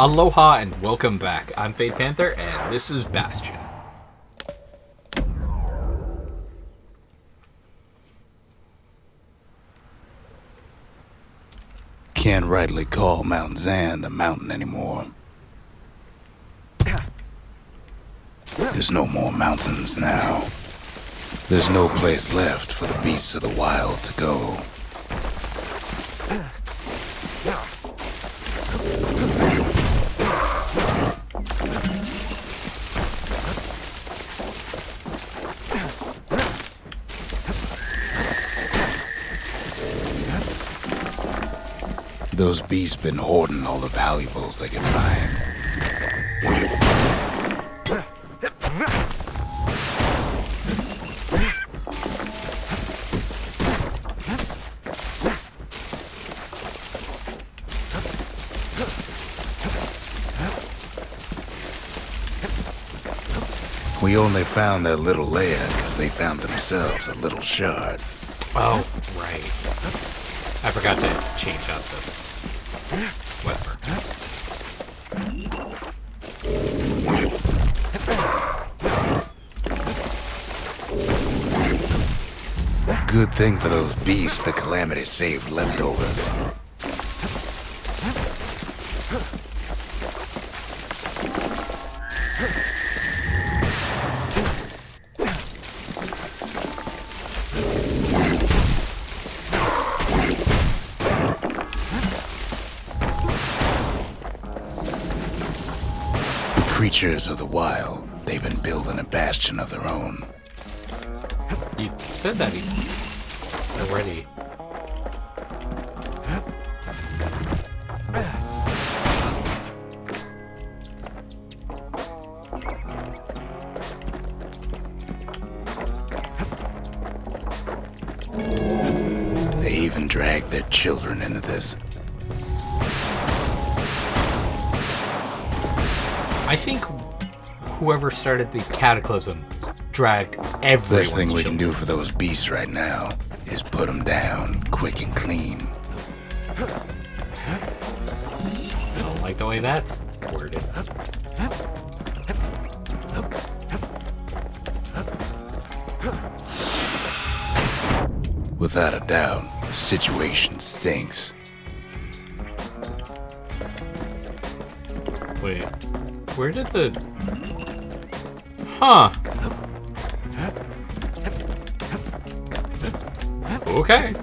Aloha and welcome back. I'm Panther and this is Bastion. Can't rightly call Mount Zan a mountain anymore. There's no more mountains now. There's no place left for the beasts of the wild to go. Those beasts been hoarding all the valuables they can find. We only found their little lair because they found themselves a little shard. Oh, right. I forgot to change out the whatever. Good thing for those beasts the Calamity saved leftovers. Creatures of the wild, they've been building a bastion of their own. You said that already. They even dragged their children into this. I think whoever started the cataclysm dragged everyone's Best thing we can children. do for those beasts right now is put them down quick and clean. I don't like the way that's worded. Without a doubt, the situation stinks. Wait, where did the... Huh. Okay.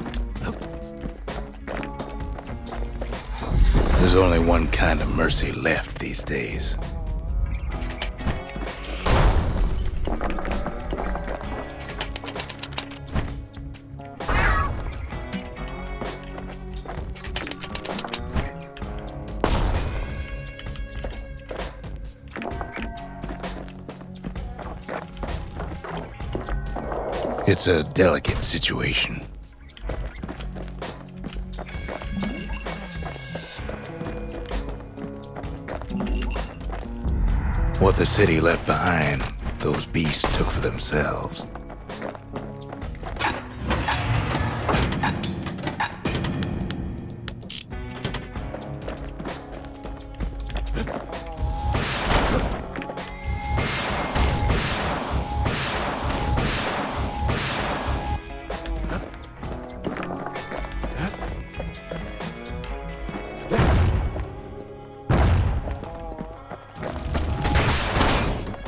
There's only one kind of mercy left these days. It's a delicate situation. What the city left behind, those beasts took for themselves.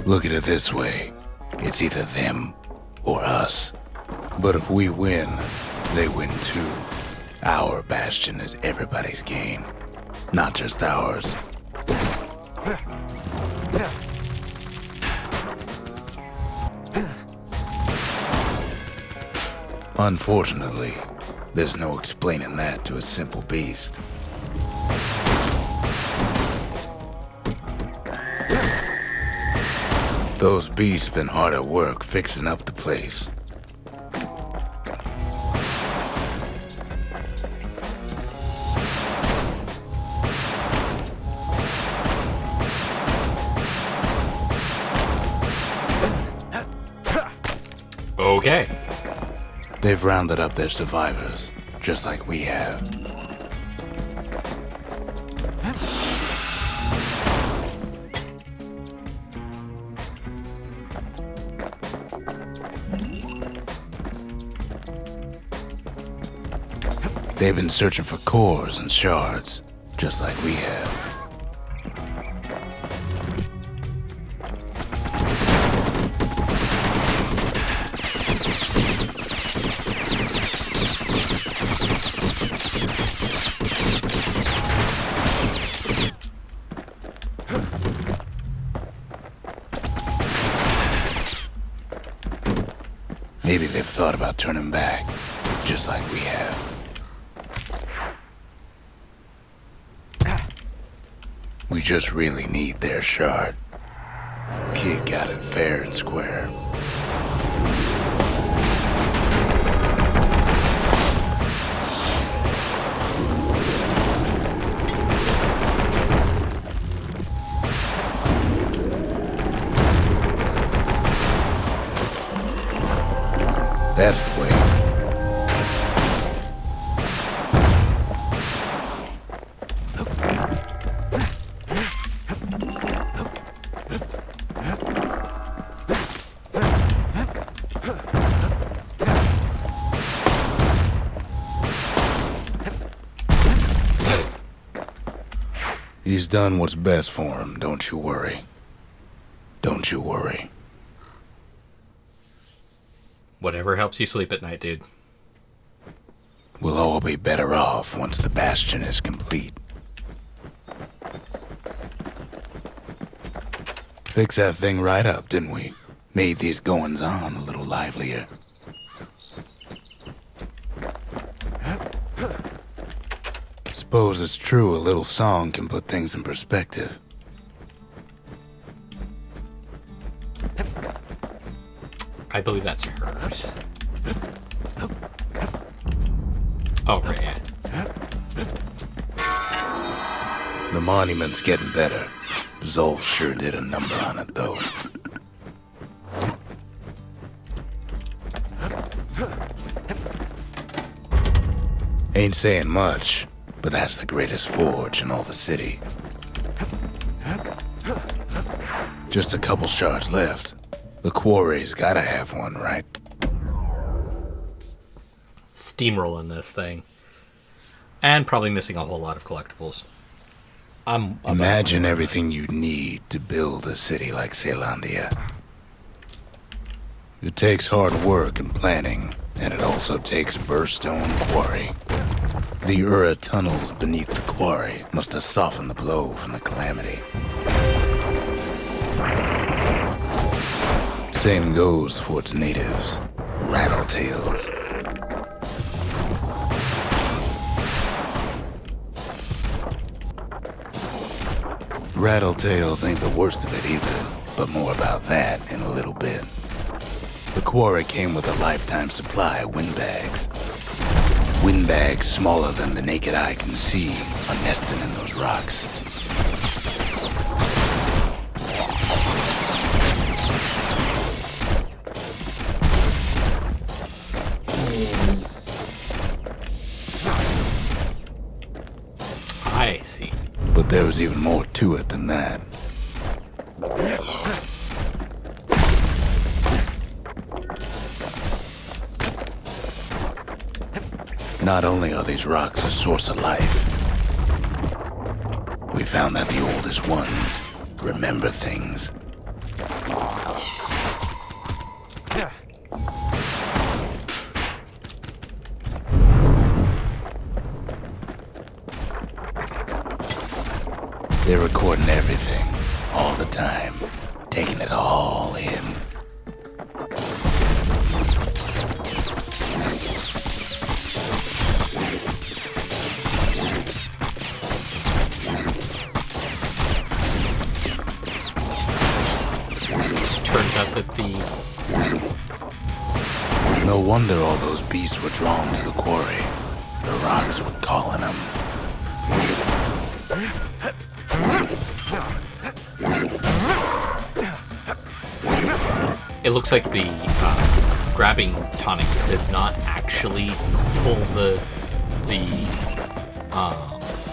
Look at it this way. It's either them or us. But if we win, they win too. Our bastion is everybody's gain, not just ours. Unfortunately, there's no explaining that to a simple beast. Those beasts been hard at work fixing up the place. Okay. They've rounded up their survivors, just like we have. They've been searching for cores and shards, just like we have. Maybe they've thought about turning back, just like we have. We just really need their shard. Kid got it fair and square. That's the way. He's done what's best for him, don't you worry. Don't you worry. Whatever helps you sleep at night, dude. We'll all be better off once the Bastion is complete. Fix that thing right up, didn't we? Made these goings-on a little livelier. Suppose it's true a little song can put things in perspective. I believe that's hers. Oh, right, yeah. The monument's getting better. Zolf sure did a number on it, though. Ain't saying much, but that's the greatest forge in all the city. Just a couple shards left. The quarry's gotta have one, right? Steamrolling this thing. And probably missing a whole lot of collectibles. Imagine everything you'd need to build a city like Caelondia. It takes hard work and planning, and it also takes Burstone Quarry. The Ura tunnels beneath the quarry must have softened the blow from the calamity. Same goes for its natives, Rattletails. Rattletails ain't the worst of it either, but more about that in a little bit. The quarry came with a lifetime supply of windbags. Windbags smaller than the naked eye can see are nesting in those rocks. I see. But there was even more to it than that. Not only are these rocks a source of life, we found that the oldest ones remember things. They're recording everything, all the time, taking it all in. Turns out that No wonder all those beasts were drawn to the quarry. The rocks were calling them. It looks like the grabbing tonic does not actually pull the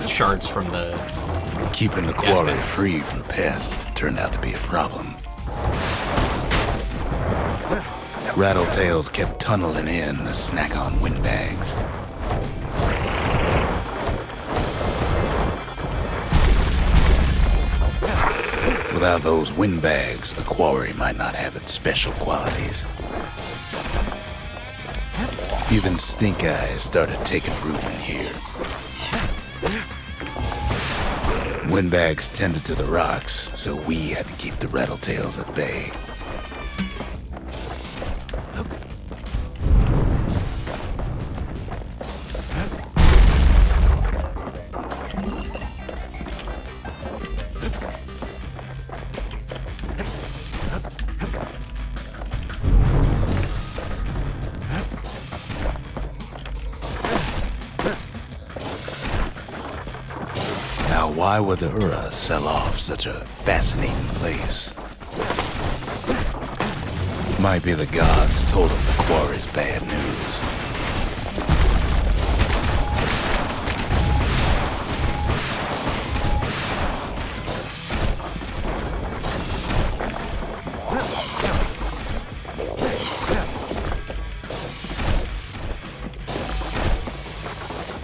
shards from the... Keeping the quarry free from pests turned out to be a problem. Rattletails kept tunneling in to snack on windbags. Without those windbags, the quarry might not have its special qualities. Even stink eyes started taking root in here. Windbags tended to the rocks, so we had to keep the rattletails at bay. Now, why would the Ura sell off such a fascinating place? Might be the gods told them the quarry's bad news.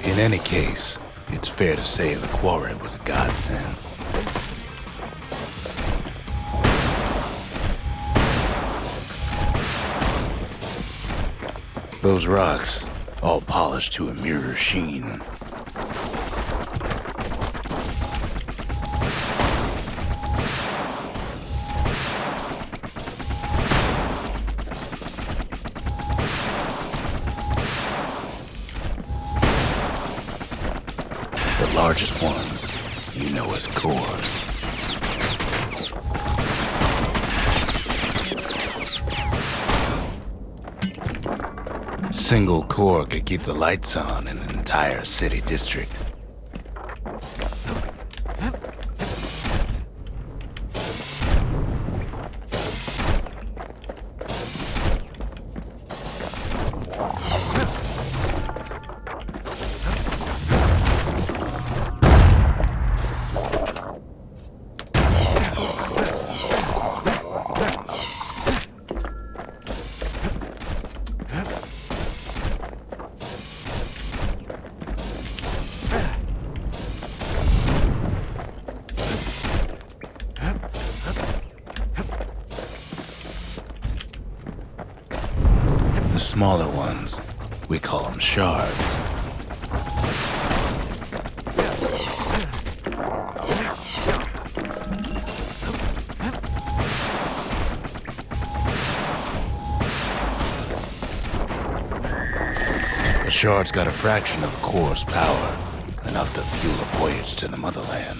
In any case, it's fair to say the quarry was a godsend. Those rocks, all polished to a mirror sheen. The largest ones, you know as cores. Single core could keep the lights on in an entire city district. The smaller ones, we call them shards. A shard's got a fraction of a core's power, enough to fuel a voyage to the motherland.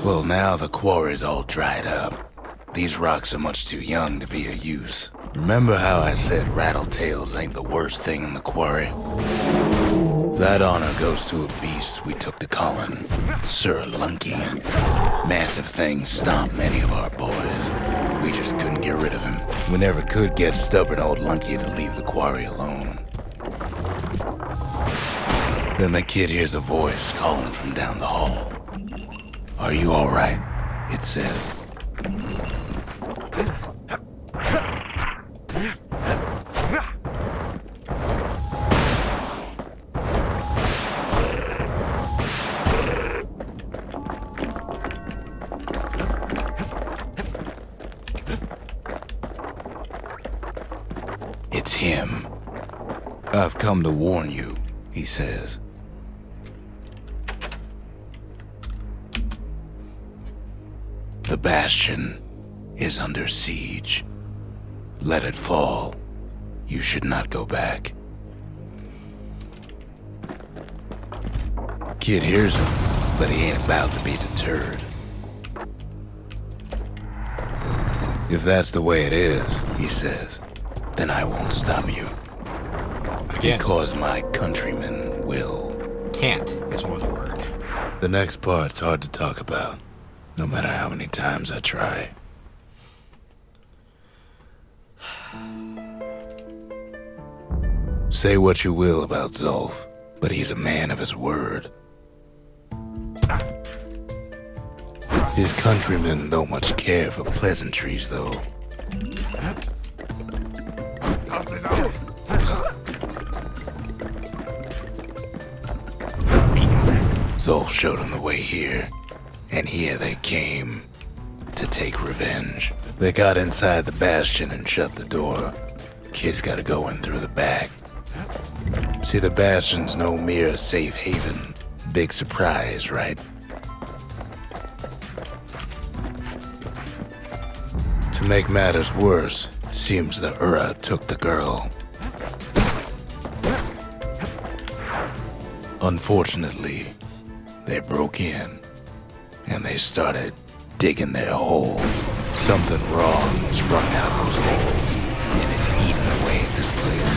Well, now the quarry's all dried up. These rocks are much too young to be of use. Remember how I said rattletails ain't the worst thing in the quarry? That honor goes to a beast we took to Colin, Sir Lunky. Massive things stomped many of our boys. We just couldn't get rid of him. We never could get stubborn old Lunky to leave the quarry alone. Then the kid hears a voice calling from down the hall. "Are you all right?" it says. It's him. "I've come to warn you," he says. "The Bastion is under siege. Let it fall. You should not go back." Kid hears him, but he ain't about to be deterred. "If that's the way it is," he says, "then I won't stop you. Again, Because my countrymen will." can't is more the word. The next part's hard to talk about, no matter how many times I try. Say what you will about Zulf, but he's a man of his word. His countrymen don't much care for pleasantries, though. Zulf showed him the way here, and here they came to take revenge. They got inside the Bastion and shut the door. Kids gotta go in through the back. See, the Bastion's no mere safe haven. Big surprise, right? To make matters worse, seems the Ura took the girl. Unfortunately, they broke in, and they started digging their holes. Something wrong sprung out of those holes, and it's eating away at this place.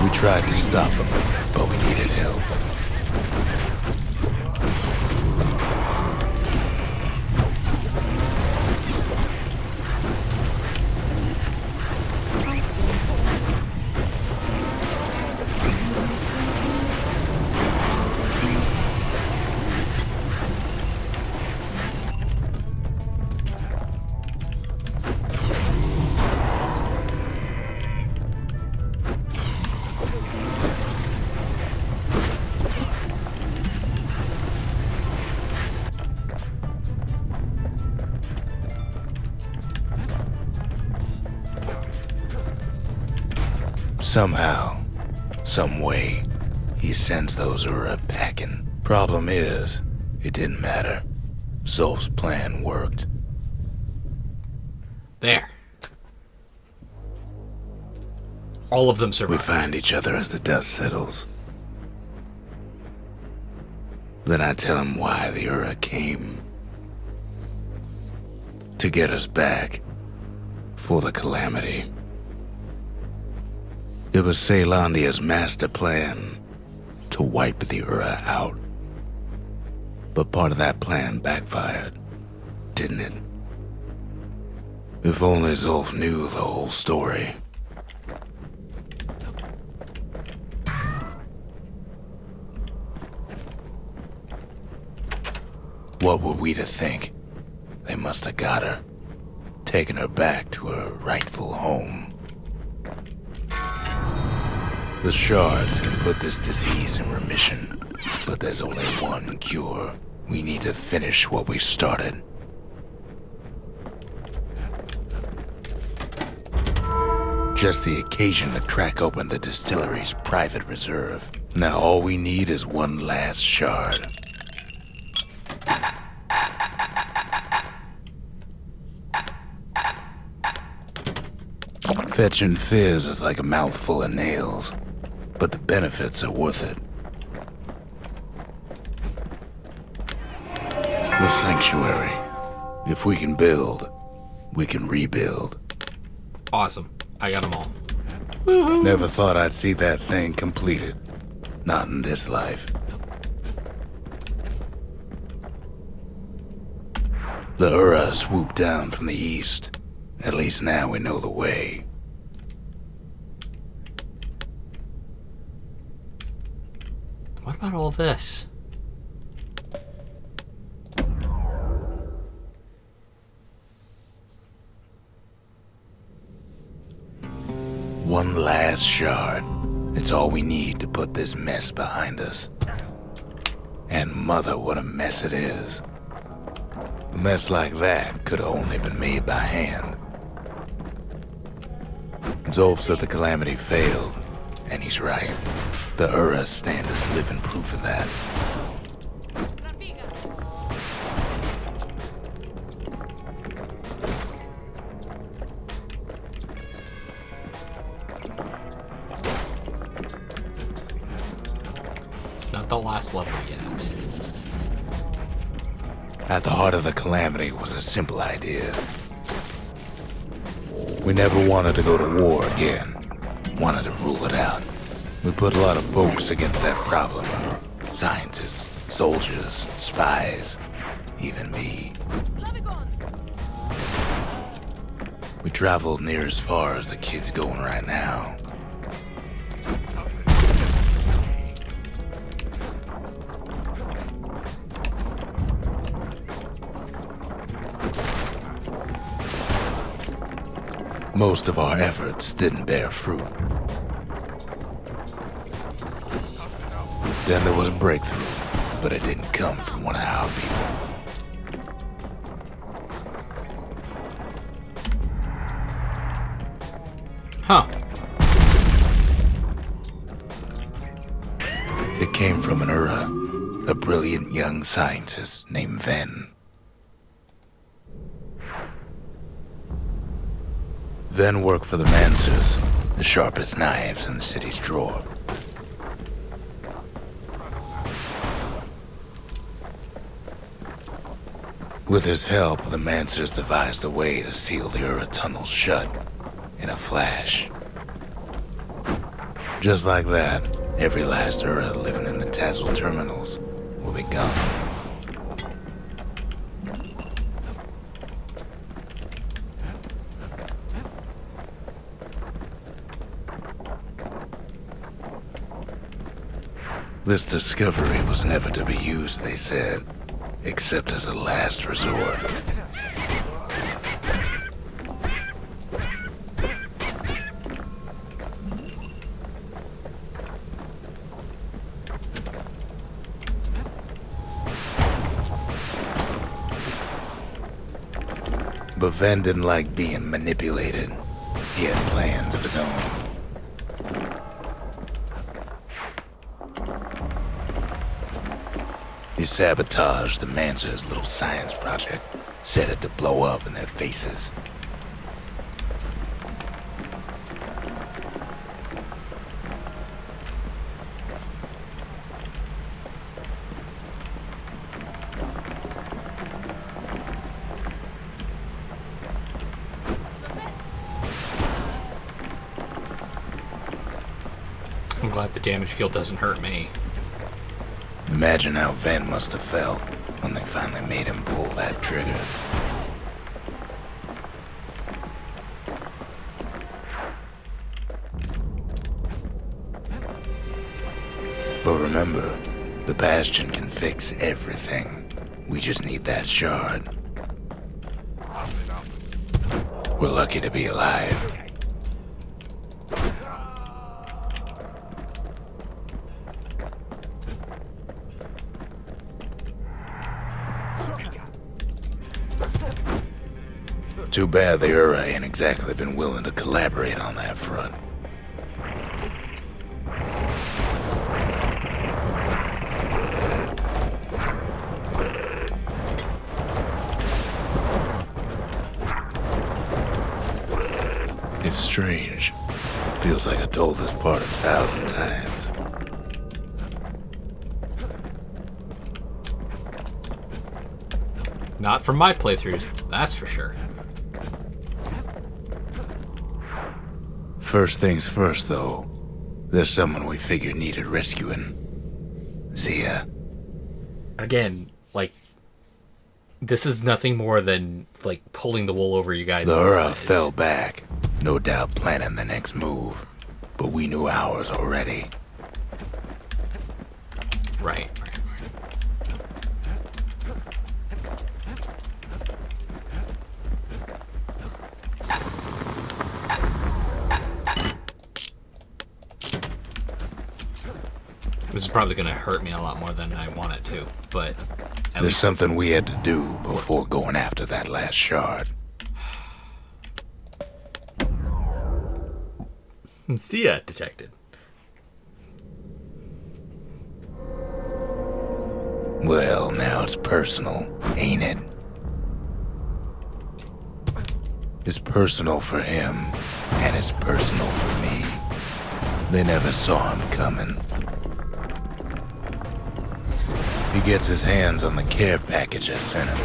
We tried to stop them, but we needed help. Somehow, some way, he sends those Ura packing. Problem is, it didn't matter. Zulf's plan worked. There. All of them survived. We find each other as the dust settles. Then I tell him why the Ura came. To get us back. For the Calamity. It was Ceylandia's master plan to wipe the Ura out. But part of that plan backfired, didn't it? If only Zulf knew the whole story. What were we to think? They must have got her, taken her back to her rightful home. The shards can put this disease in remission, but there's only one cure. We need to finish what we started. Just the occasion to crack open the distillery's private reserve. Now all we need is one last shard. Fetching fizz is like a mouthful of nails, but the benefits are worth it. The sanctuary. If we can build, we can rebuild. Awesome. I got them all. Never thought I'd see that thing completed. Not in this life. The Ura swooped down from the east. At least now we know the way. What about all this? One last shard. It's all we need to put this mess behind us. And mother, what a mess it is. A mess like that could have only been made by hand. Zulf said the Calamity failed, and he's right. The Ura stand as living proof of that. It's not the last level yet. At the heart of the Calamity was a simple idea. We never wanted to go to war again. Wanted to rule it out. We put a lot of folks against that problem. Scientists, soldiers, spies, even me. We traveled near as far as the kid's going right now. Most of our efforts didn't bear fruit. Then there was a breakthrough, but it didn't come from one of our people. Huh. It came from an Ura, a brilliant young scientist named Ven. Ven worked for the Mancers, the sharpest knives in the city's drawer. With his help, the Mancers devised a way to seal the Ura tunnels shut in a flash. Just like that, every last Ura living in the Tassel terminals will be gone. This discovery was never to be used, they said, except as a last resort. But Ven didn't like being manipulated. He had plans of his own. He sabotaged the Mancer's little science project, set it to blow up in their faces. I'm glad the damage field doesn't hurt me. Imagine how Ven must have felt when they finally made him pull that trigger. But remember, the Bastion can fix everything. We just need that shard. We're lucky to be alive. Too bad the Ura ain't exactly been willing to collaborate on that front. It's strange. Feels like I told this part 1,000 times. Not from my playthroughs, that's for sure. First things first, though. There's someone we figured needed rescuing. Zia. Again, like, this is nothing more than, like, pulling the wool over you guys' The Ura eyes. fell back, no doubt planning the next move. But we knew ours already. Right. This is probably going to hurt me a lot more than I want it to, but... There's something we had to do before going after that last shard. See ya, detected. Well, now it's personal, ain't it? It's personal for him, and it's personal for me. They never saw him coming. He gets his hands on the care package I sent him.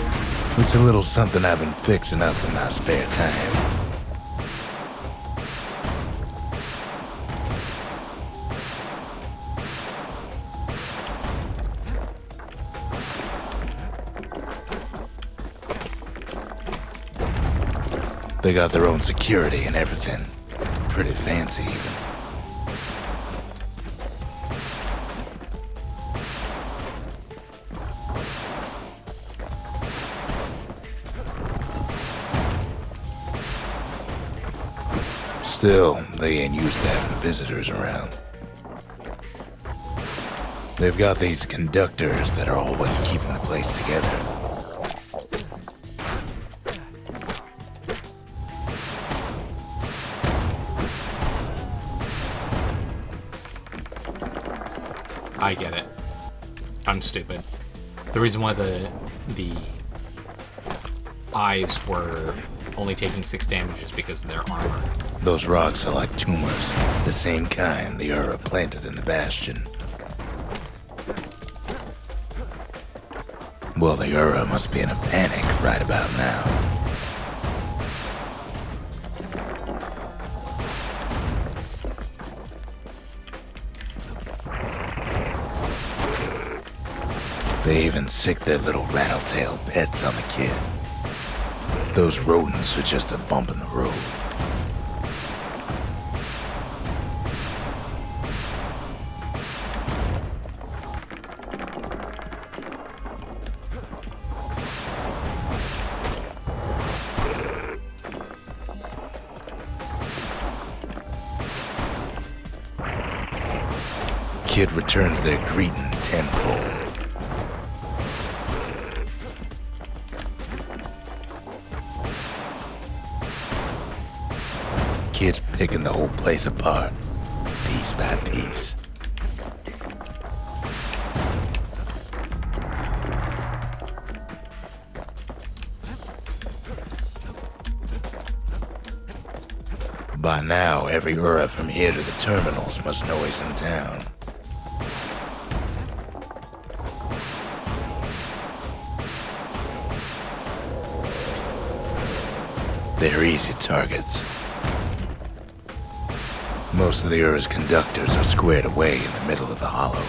It's a little something I've been fixing up in my spare time. They got their own security and everything. Pretty fancy, even. Still, they ain't used to having visitors around. They've got these conductors that are always keeping the place together. I get it. I'm stupid. The reason why the eyes were only taking 6 damage is because of their armor. Those rocks are like tumors, the same kind the Ura planted in the Bastion. Well, the Ura must be in a panic right about now. They even sick their little rattletail pets on the kid. Those rodents are just a bump in the road. Kid returns their greeting tenfold. Kid's picking the whole place apart, piece by piece. By now, every Ura from here to the terminals must know he's in town. They're easy targets. Most of the Ura's conductors are squared away in the middle of the hollow.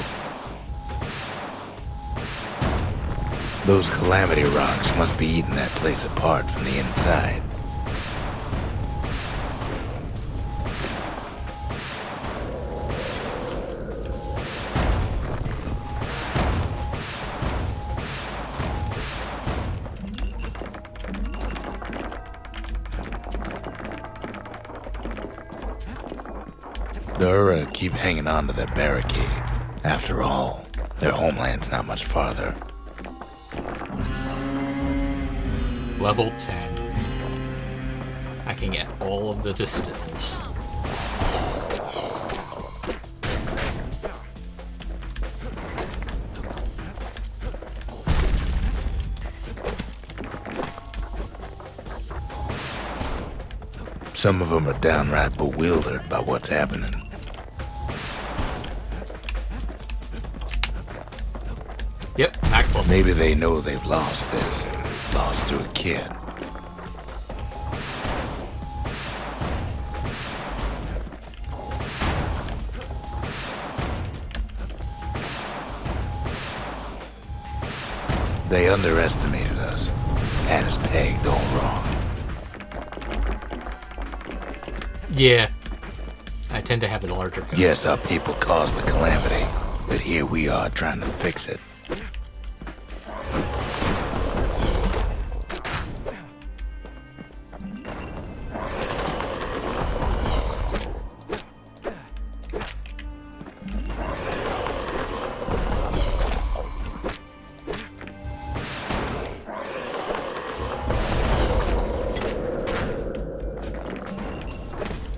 Those calamity rocks must be eating that place apart from the inside. The Ura keep hanging on to their barricade. After all, their homeland's not much farther. Level 10. I can get all of the distills. Some of them are downright bewildered by what's happening. Yep, max level. Maybe they know they've lost this. Lost to a kid. They underestimated us. Had us pegged all wrong. Yeah. I tend to have a larger gun. Yes, our people caused the calamity, but here we are trying to fix it.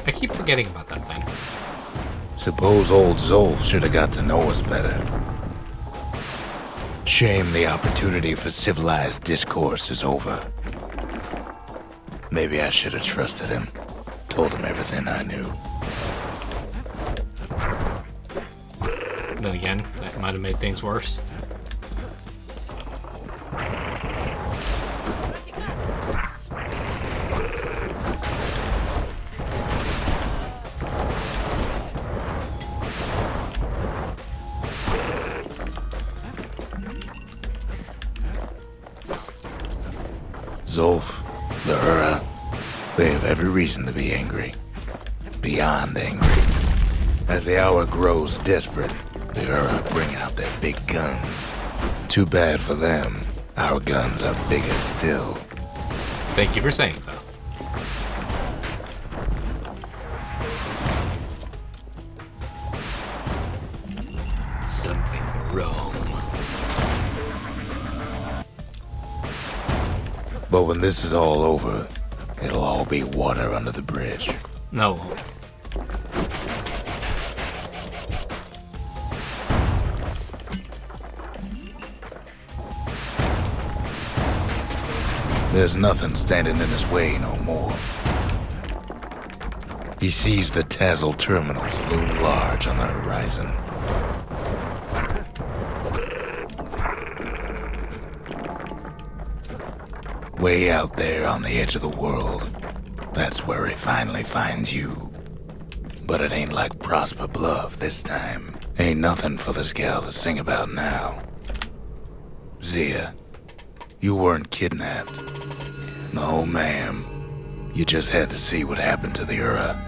I keep forgetting about that thing. Suppose old Zolf should have got to know us better. Shame the opportunity for civilized discourse is over. Maybe I should have trusted him. Told him everything I knew. Then again, that might have made things worse. Zolf, the Ura, they have every reason to be angry. Beyond angry. As the hour grows desperate, the Ura bring out their big guns. Too bad for them, our guns are bigger still. Thank you for saying so. something wrong. But when this is all over, it'll all be water under the bridge. No. There's nothing standing in his way no more. He sees the Tazzle terminals loom large on the horizon. Way out there on the edge of the world, that's where he finally finds you. But it ain't like Prosper Bluff this time. Ain't nothing for this gal to sing about now. Zia, you weren't kidnapped. No, ma'am. You just had to see what happened to the Ura.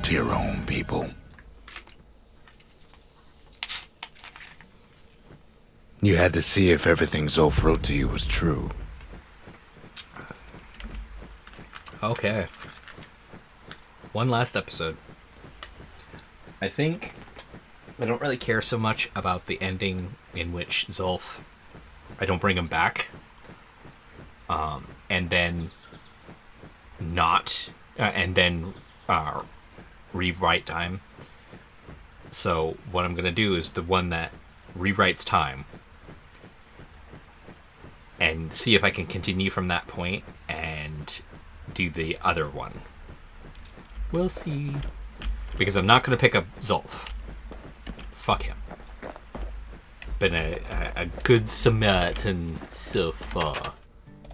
To your own people. You had to see if everything Zulf wrote to you was true. Okay. One last episode. I think I don't really care so much about the ending in which Zulf, I don't bring him back. And then rewrite time. So what I'm going to do is the one that rewrites time and see if I can continue from that point and do the other one. We'll see. Because I'm not going to pick up Zulf. Fuck him. Been a good Samaritan so far.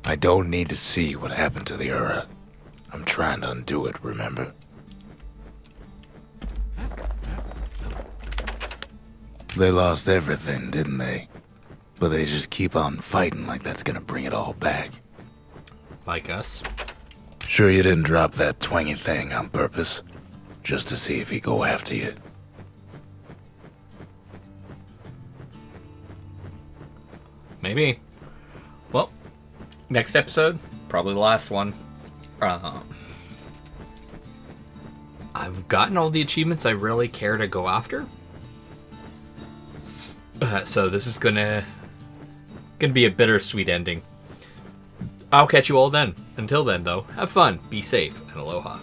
I don't need to see what happened to the Ura. I'm trying to undo it, remember? They lost everything, didn't they? But they just keep on fighting like that's gonna bring it all back. Like us? Sure you didn't drop that twangy thing on purpose? Just to see if he'd go after you? Maybe. Well, next episode, probably the last one. I've gotten all the achievements I really care to go after. So this is gonna be a bittersweet ending. I'll catch you all then. Until then, though, have fun, be safe, and aloha.